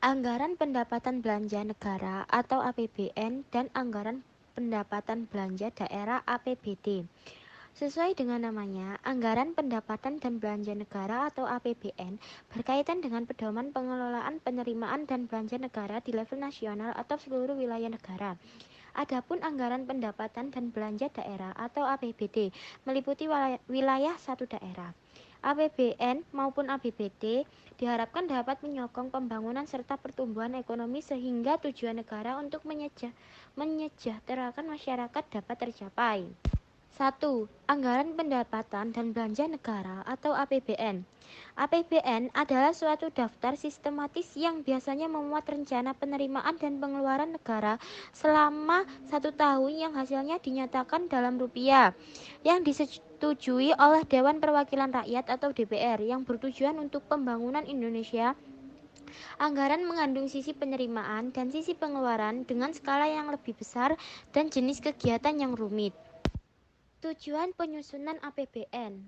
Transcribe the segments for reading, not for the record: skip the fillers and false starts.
Anggaran Pendapatan Belanja Negara atau APBN dan Anggaran Pendapatan Belanja Daerah (APBD). Sesuai dengan namanya, Anggaran Pendapatan dan Belanja Negara atau APBN berkaitan dengan pedoman pengelolaan penerimaan dan belanja negara di level nasional atau seluruh wilayah negara. Adapun Anggaran Pendapatan dan Belanja Daerah atau APBD meliputi wilayah satu daerah. APBN maupun APBD diharapkan dapat menyokong pembangunan serta pertumbuhan ekonomi sehingga tujuan negara untuk menyejahterakan masyarakat dapat tercapai. 1. Anggaran Pendapatan dan Belanja Negara atau APBN. APBN adalah suatu daftar sistematis yang biasanya memuat rencana penerimaan dan pengeluaran negara selama 1 tahun yang hasilnya dinyatakan dalam rupiah, yang disetujui oleh Dewan Perwakilan Rakyat atau DPR yang bertujuan untuk pembangunan Indonesia. Anggaran mengandung sisi penerimaan dan sisi pengeluaran dengan skala yang lebih besar dan jenis kegiatan yang rumit. Tujuan penyusunan APBN.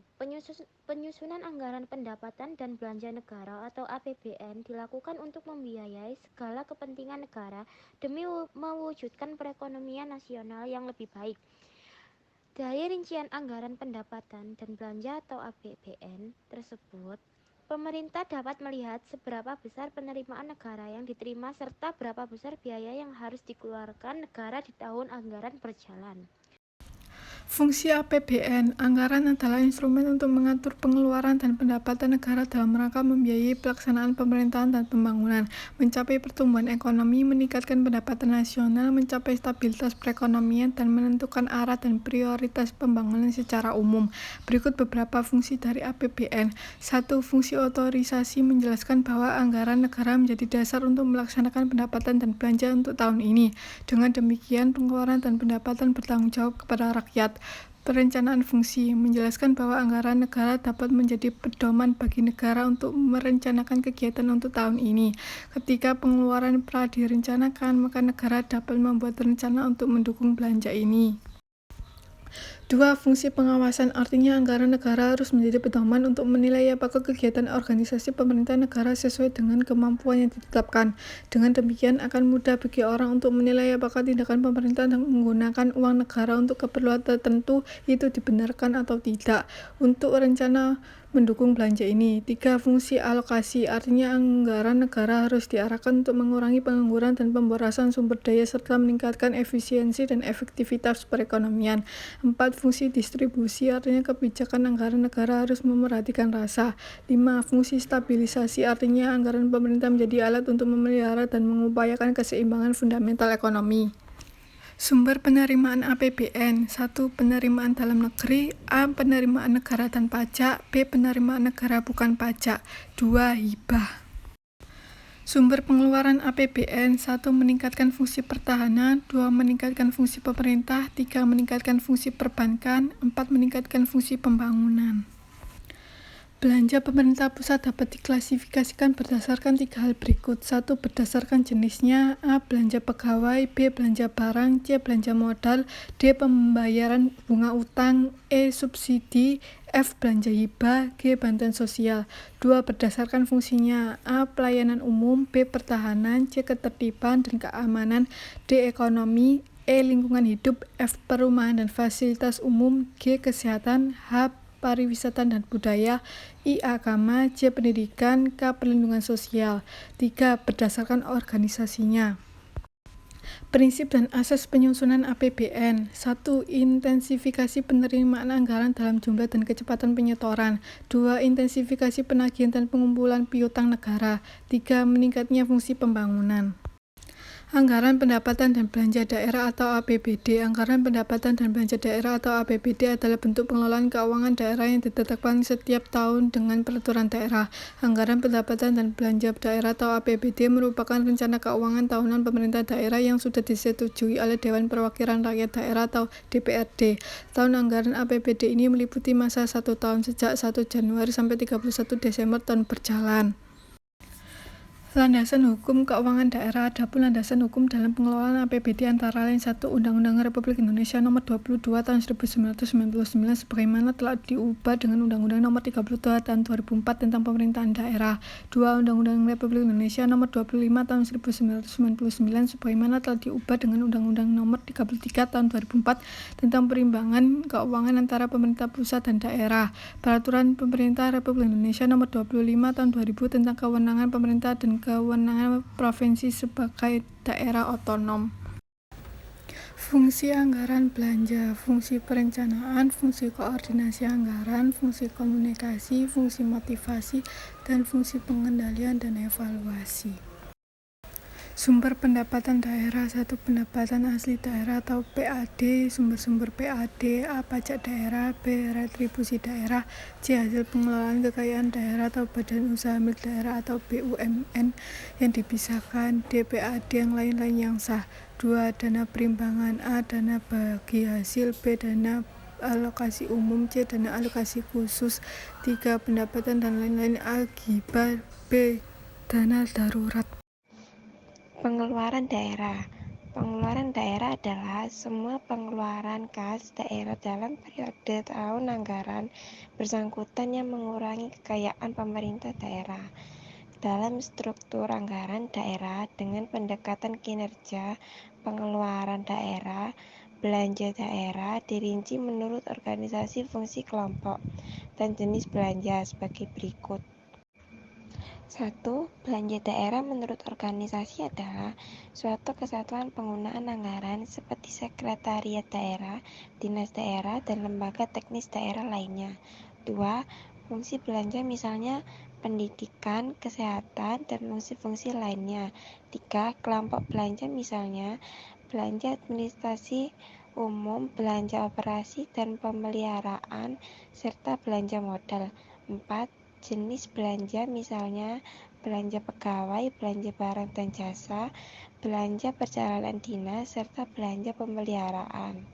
Penyusunan anggaran pendapatan dan belanja negara atau APBN dilakukan untuk membiayai segala kepentingan negara demi mewujudkan perekonomian nasional yang lebih baik. Dari rincian anggaran pendapatan dan belanja atau APBN tersebut, pemerintah dapat melihat seberapa besar penerimaan negara yang diterima serta berapa besar biaya yang harus dikeluarkan negara di tahun anggaran berjalan. Fungsi APBN, anggaran adalah instrumen untuk mengatur pengeluaran dan pendapatan negara dalam rangka membiayai pelaksanaan pemerintahan dan pembangunan, mencapai pertumbuhan ekonomi, meningkatkan pendapatan nasional, mencapai stabilitas perekonomian, dan menentukan arah dan prioritas pembangunan secara umum. Berikut beberapa fungsi dari APBN. 1. Fungsi otorisasi menjelaskan bahwa anggaran negara menjadi dasar untuk melaksanakan pendapatan dan belanja untuk tahun ini. Dengan demikian, pengeluaran dan pendapatan bertanggung jawab kepada rakyat. Perencanaan fungsi menjelaskan bahwa anggaran negara dapat menjadi pedoman bagi negara untuk merencanakan kegiatan untuk tahun ini. Ketika pengeluaran telah direncanakan, maka negara dapat membuat rencana untuk mendukung belanja ini. 2. Fungsi pengawasan, artinya anggaran negara harus menjadi pedoman untuk menilai apakah kegiatan organisasi pemerintah negara sesuai dengan kemampuan yang ditetapkan. Dengan demikian akan mudah bagi orang untuk menilai apakah tindakan pemerintah menggunakan uang negara untuk keperluan tertentu itu dibenarkan atau tidak. Untuk rencana mendukung belanja ini. 3. Fungsi alokasi, artinya anggaran negara harus diarahkan untuk mengurangi pengangguran dan pemborosan sumber daya serta meningkatkan efisiensi dan efektivitas perekonomian. 4. Fungsi distribusi, artinya kebijakan anggaran negara harus memerhatikan rasa. 5. Fungsi stabilisasi, artinya anggaran pemerintah menjadi alat untuk memelihara dan mengupayakan keseimbangan fundamental ekonomi. Sumber penerimaan APBN. 1. Penerimaan dalam negeri. A. Penerimaan negara dan pajak. B. Penerimaan negara bukan pajak. 2. Hibah. Sumber pengeluaran APBN. 1. Meningkatkan fungsi pertahanan. 2. Meningkatkan fungsi pemerintah. 3. Meningkatkan fungsi perbankan. 4. Meningkatkan fungsi pembangunan. Belanja pemerintah pusat dapat diklasifikasikan berdasarkan 3 hal berikut. 1. Berdasarkan jenisnya. A. Belanja pegawai. B. Belanja barang. C. Belanja modal. D. Pembayaran bunga utang. E. Subsidi. F. Belanja hibah. G. Bantuan sosial. 2. Berdasarkan fungsinya. A. Pelayanan umum. B. Pertahanan. C. Ketertiban dan keamanan. D. Ekonomi. E. Lingkungan hidup. F. Perumahan dan fasilitas umum. G. Kesehatan. H. Pariwisata dan budaya. I. Agama. J. Pendidikan. K. Perlindungan sosial. 3. Berdasarkan organisasinya. Prinsip dan asas penyusunan APBN. 1. Intensifikasi penerimaan anggaran dalam jumlah dan kecepatan penyetoran. 2. Intensifikasi penagihan dan pengumpulan piutang negara. 3. Meningkatnya fungsi pembangunan. Anggaran pendapatan dan belanja daerah atau APBD. Anggaran pendapatan dan belanja daerah atau APBD adalah bentuk pengelolaan keuangan daerah yang ditetapkan setiap tahun dengan peraturan daerah. Anggaran pendapatan dan belanja daerah atau APBD merupakan rencana keuangan tahunan pemerintah daerah yang sudah disetujui oleh Dewan Perwakilan Rakyat Daerah atau DPRD. Tahun anggaran APBD ini meliputi masa 1 tahun sejak 1 Januari sampai 31 Desember tahun berjalan. Landasan hukum keuangan daerah. Adapun landasan hukum dalam pengelolaan APBD antara lain 1. Undang-Undang Republik Indonesia Nomor 22 Tahun 1999 sebagaimana telah diubah dengan Undang-Undang Nomor 32 Tahun 2004 tentang Pemerintahan Daerah. 2. Undang-Undang Republik Indonesia Nomor 25 Tahun 1999 sebagaimana telah diubah dengan Undang-Undang Nomor 33 Tahun 2004 tentang perimbangan keuangan antara pemerintah pusat dan daerah. Peraturan Pemerintah Republik Indonesia Nomor 25 Tahun 2000 tentang kewenangan pemerintah dan kewenangan provinsi sebagai daerah otonom. Fungsi anggaran belanja, fungsi perencanaan, fungsi koordinasi anggaran, fungsi komunikasi, fungsi motivasi, dan fungsi pengendalian dan evaluasi. Sumber pendapatan daerah. 1. Pendapatan asli daerah atau PAD, sumber-sumber PAD, A. Pajak daerah, B. Retribusi daerah, C. Hasil pengelolaan kekayaan daerah atau badan usaha milik daerah atau BUMN yang dipisahkan, D. PAD yang lain-lain yang sah. 2. Dana perimbangan, A. Dana bagi hasil, B. Dana alokasi umum, C. Dana alokasi khusus. 3. Pendapatan dan lain-lain, A. Gibah, B. Dana darurat. Pengeluaran daerah. Pengeluaran daerah adalah semua pengeluaran kas daerah dalam periode tahun anggaran bersangkutan yang mengurangi kekayaan pemerintah daerah. Dalam struktur anggaran daerah dengan pendekatan kinerja, pengeluaran daerah, belanja daerah dirinci menurut organisasi fungsi kelompok dan jenis belanja sebagai berikut. 1. Belanja daerah menurut organisasi adalah suatu kesatuan penggunaan anggaran seperti sekretariat daerah, dinas daerah, dan lembaga teknis daerah lainnya. 2. Fungsi belanja misalnya pendidikan, kesehatan, dan fungsi-fungsi lainnya. 3. Kelompok belanja misalnya belanja administrasi umum, belanja operasi dan pemeliharaan, serta belanja modal. 4. Jenis belanja misalnya belanja pegawai, belanja barang dan jasa, belanja perjalanan dinas, serta belanja pemeliharaan.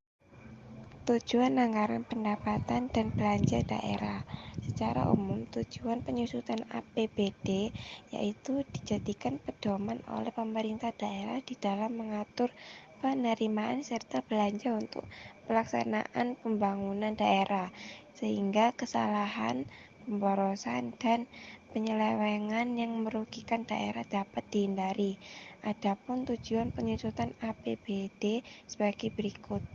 Tujuan anggaran pendapatan dan belanja daerah. Secara umum, tujuan penyusunan APBD yaitu dijadikan pedoman oleh pemerintah daerah di dalam mengatur penerimaan serta belanja untuk pelaksanaan pembangunan daerah, sehingga kesalahan, pemborosan, dan penyelewengan yang merugikan daerah dapat dihindari. Adapun tujuan penyusunan APBD sebagai berikut.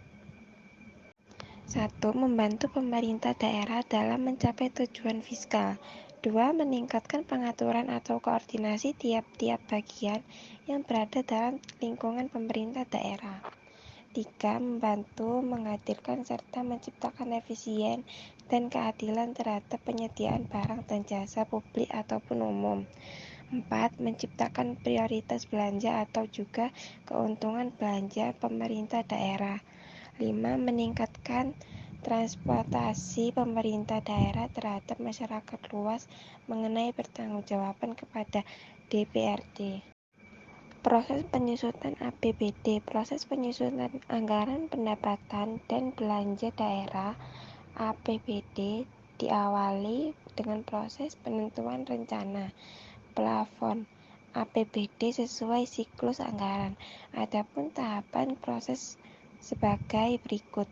1. Membantu pemerintah daerah dalam mencapai tujuan fiskal. 2. Meningkatkan pengaturan atau koordinasi tiap-tiap bagian yang berada dalam lingkungan pemerintah daerah. 3. Membantu menghadirkan serta menciptakan efisien dan keadilan terhadap penyediaan barang dan jasa publik ataupun umum. 4. Menciptakan prioritas belanja atau juga keuntungan belanja pemerintah daerah. 5. Meningkatkan transportasi pemerintah daerah terhadap masyarakat luas mengenai pertanggungjawaban kepada DPRD. Proses penyusunan APBD. Proses penyusunan anggaran pendapatan dan belanja daerah APBD diawali dengan proses penentuan rencana plafon APBD sesuai siklus anggaran. Adapun tahapan proses sebagai berikut.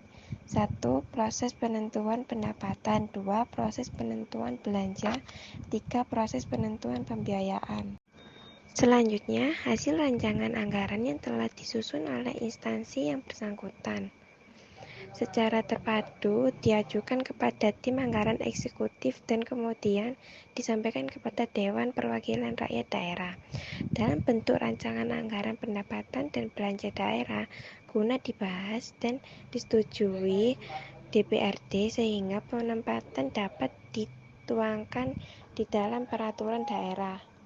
1. Proses penentuan pendapatan. 2. Proses penentuan belanja. 3. Proses penentuan pembiayaan. Selanjutnya, hasil rancangan anggaran yang telah disusun oleh instansi yang bersangkutan secara terpadu diajukan kepada tim anggaran eksekutif dan kemudian disampaikan kepada Dewan Perwakilan Rakyat Daerah dalam bentuk rancangan anggaran pendapatan dan belanja daerah guna dibahas dan disetujui DPRD sehingga penempatan dapat dituangkan di dalam peraturan daerah.